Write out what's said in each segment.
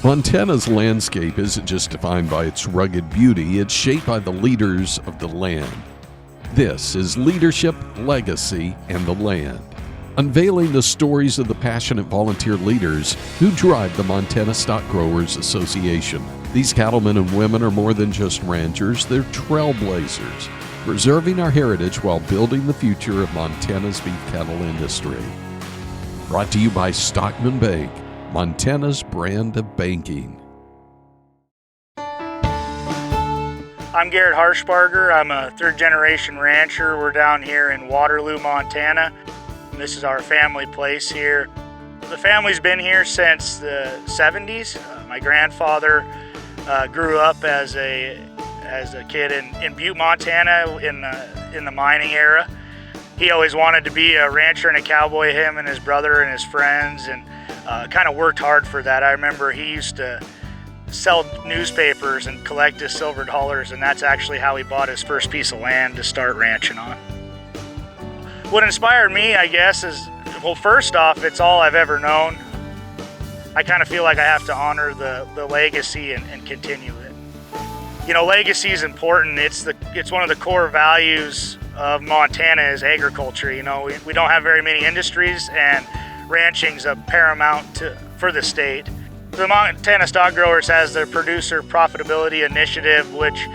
Montana's landscape isn't just defined by its rugged beauty, it's shaped by the leaders of the land. This is Leadership, Legacy, and the Land, unveiling the stories of the passionate volunteer leaders who drive the Montana Stock Growers Association. These cattlemen and women are more than just ranchers, they're trailblazers, preserving our heritage while building the future of Montana's beef cattle industry. Brought to you by Stockman Bank, Montana's brand of banking. I'm Garrett Harshbarger. I'm a third-generation rancher. We're down here in Waterloo, Montana. This is our family place here. The family's been here since the 70s. My grandfather grew up as a kid in Butte, Montana in the mining era. He always wanted to be a rancher and a cowboy, him and his brother and his friends, and kind of worked hard for that. I remember he used to sell newspapers and collect his silver dollars, and that's actually how he bought his first piece of land to start ranching on. What inspired me, I guess, is, well, first off, it's all I've ever known. I kind of feel like I have to honor the legacy and continue it. You know, legacy is important. It's one of the core values of Montana is agriculture. You know, we don't have very many industries, and ranching's a paramount for the state. The Montana Stock Growers has their producer profitability initiative, which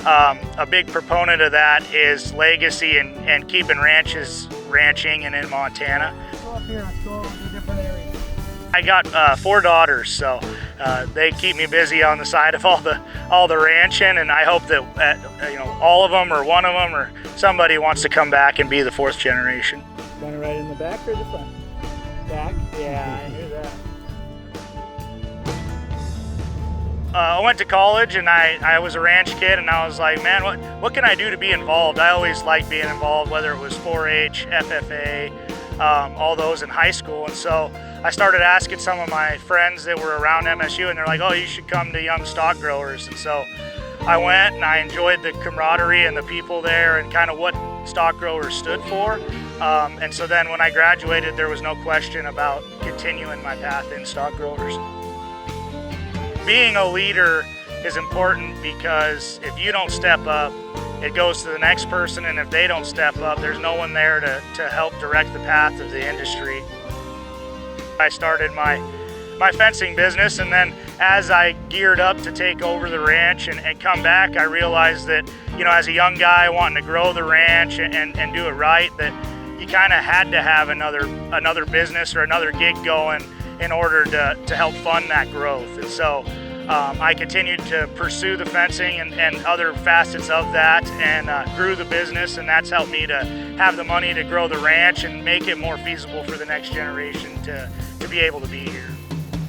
a big proponent of that is legacy and keeping ranches ranching and in Montana. Go up here, let's go to different areas. I got 4 daughters, so they keep me busy on the side of all the ranching, and I hope that you know, all of them or one of them or somebody wants to come back and be the 4th generation. Want it right in the back or the front? Back? Yeah, I knew that. I went to college and I was a ranch kid, and I was like, man, what can I do to be involved? I always liked being involved, whether it was 4-H, FFA, all those in high school. And so I started asking some of my friends that were around MSU, and they're like, oh, you should come to Young Stock Growers. And so I went, and I enjoyed the camaraderie and the people there and kind of what stock growers stood for. And so then when I graduated, there was no question about continuing my path in stock growers. Being a leader is important because if you don't step up, it goes to the next person, and if they don't step up, there's no one there to help direct the path of the industry. I started my fencing business, and then as I geared up to take over the ranch and come back, I realized that, you know, as a young guy wanting to grow the ranch and do it right, that you kind of had to have another business or another gig going in order to help fund that growth. And so I continued to pursue the fencing and other facets of that, and grew the business, and that's helped me to have the money to grow the ranch and make it more feasible for the next generation to be able to be here.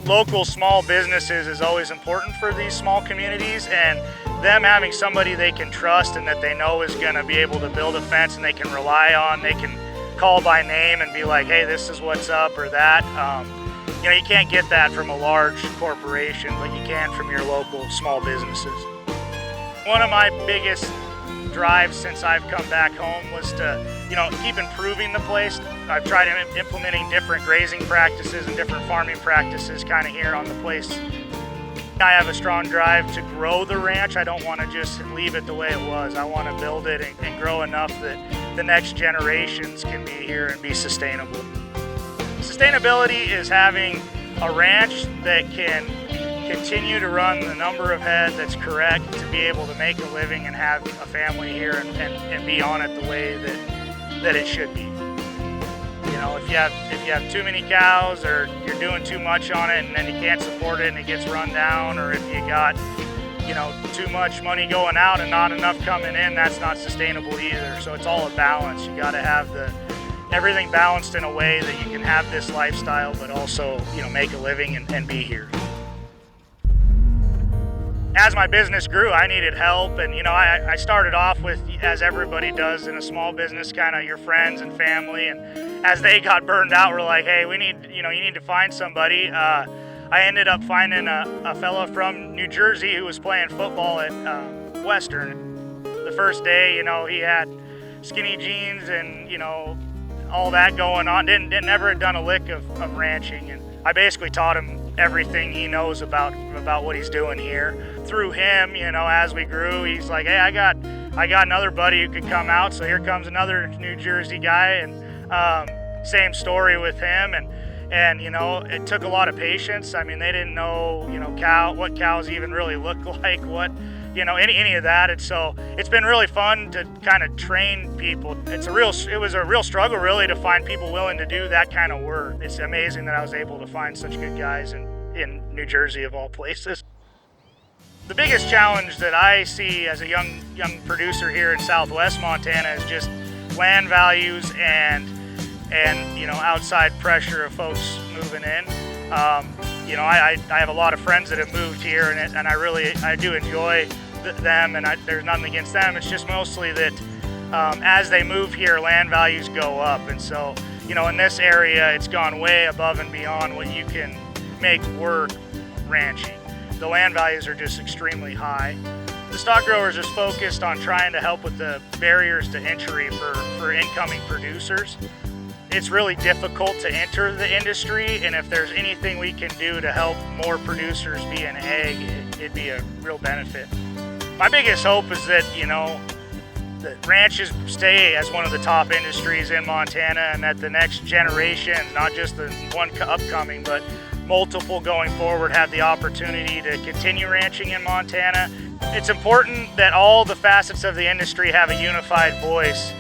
Local small businesses is always important for these small communities, and them having somebody they can trust and that they know is going to be able to build a fence and they can rely on, they can call by name and be like, hey, this is what's up or that. You know, you can't get that from a large corporation, but you can from your local small businesses. One of my biggest drives since I've come back home was to, you know, keep improving the place. I've tried implementing different grazing practices and different farming practices kind of here on the place. I have a strong drive to grow the ranch. I don't want to just leave it the way it was. I want to build it and grow enough that the next generations can be here and be sustainable. Sustainability is having a ranch that can continue to run the number of head that's correct to be able to make a living and have a family here and be on it the way that it should be. You know, if you have too many cows, or you're doing too much on it and then you can't support it and it gets run down, or if you got, you know, too much money going out and not enough coming in, that's not sustainable either. So it's all a balance. You got to have everything balanced in a way that you can have this lifestyle but also, you know, make a living and be here. As my business grew, I needed help, and you know, I started off with, as everybody does in a small business, kind of your friends and family, and as they got burned out, we're like, hey, you need to find somebody. I ended up finding a fellow from New Jersey who was playing football at Western. The first day, you know, he had skinny jeans and, you know, all that going on. Never had done a lick of ranching, and I basically taught him everything he knows about what he's doing here. Through him, as we grew, he's like, hey, I got another buddy who could come out, so here comes another New Jersey guy, and same story with him, and it took a lot of patience. I mean, they didn't know, what cows even really look like, any of that. And so it's been really fun to kind of train people. It was a real struggle really to find people willing to do that kind of work. It's amazing that I was able to find such good guys in New Jersey of all places. The biggest challenge that I see as a young producer here in Southwest Montana is just land values and outside pressure of folks moving in. I have a lot of friends that have moved here, and I do enjoy them, and there's nothing against them. It's just mostly that as they move here, land values go up, and so in this area, it's gone way above and beyond what you can make work ranching. The land values are just extremely high. The stock growers is focused on trying to help with the barriers to entry for incoming producers. It's really difficult to enter the industry, and if there's anything we can do to help more producers be an ag, it'd be a real benefit. My biggest hope is that, that ranches stay as one of the top industries in Montana, and that the next generation, not just the one upcoming, but multiple going forward, have the opportunity to continue ranching in Montana. It's important that all the facets of the industry have a unified voice.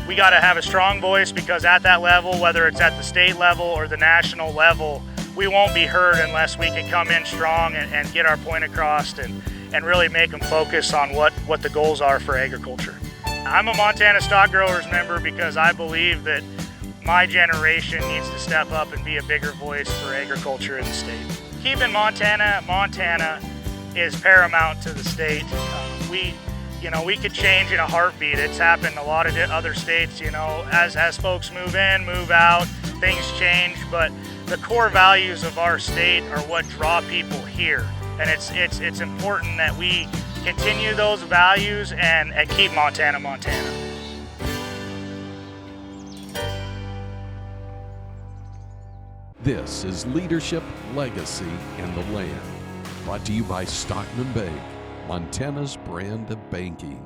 We got to have a strong voice, because at that level, whether it's at the state level or the national level, we won't be heard unless we can come in strong and get our point across and really make them focus on what the goals are for agriculture. I'm a Montana Stock Growers member because I believe that my generation needs to step up and be a bigger voice for agriculture in the state. Keeping Montana is paramount to the state. We could change in a heartbeat. It's happened in a lot of other states, as folks move in, move out, things change, but the core values of our state are what draw people here. And it's important that we continue those values and keep Montana. This is Leadership, Legacy, and the Land. Brought to you by Stockman Bank, Montana's brand of banking.